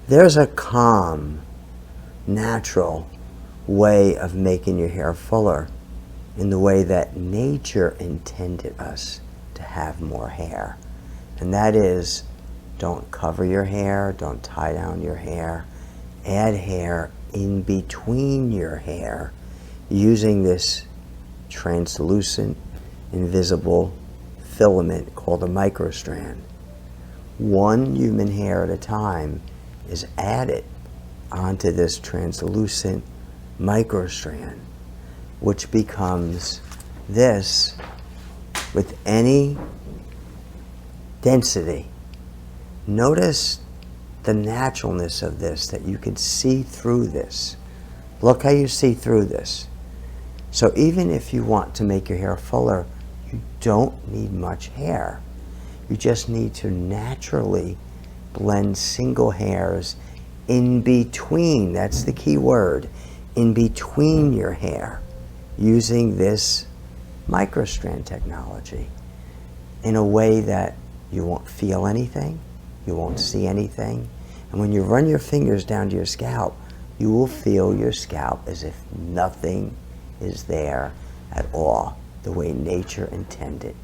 There's a calm, natural way of making your hair fuller in the way that nature intended us to have more hair. And that is, don't cover your hair, don't tie down your hair, add hair in between your hair using this translucent, invisible filament called a microstrand. One human hair at a time is added onto this translucent microstrand, which becomes this with any density. Notice the naturalness of this, that you can see through this. Look how you see through this. So even if you want to make your hair fuller, you don't need much hair. You just need to naturally blend single hairs in between, that's the key word, in between your hair, using this microstrand technology in a way that you won't feel anything, you won't see anything, and when you run your fingers down to your scalp, you will feel your scalp as if nothing is there at all, the way nature intended.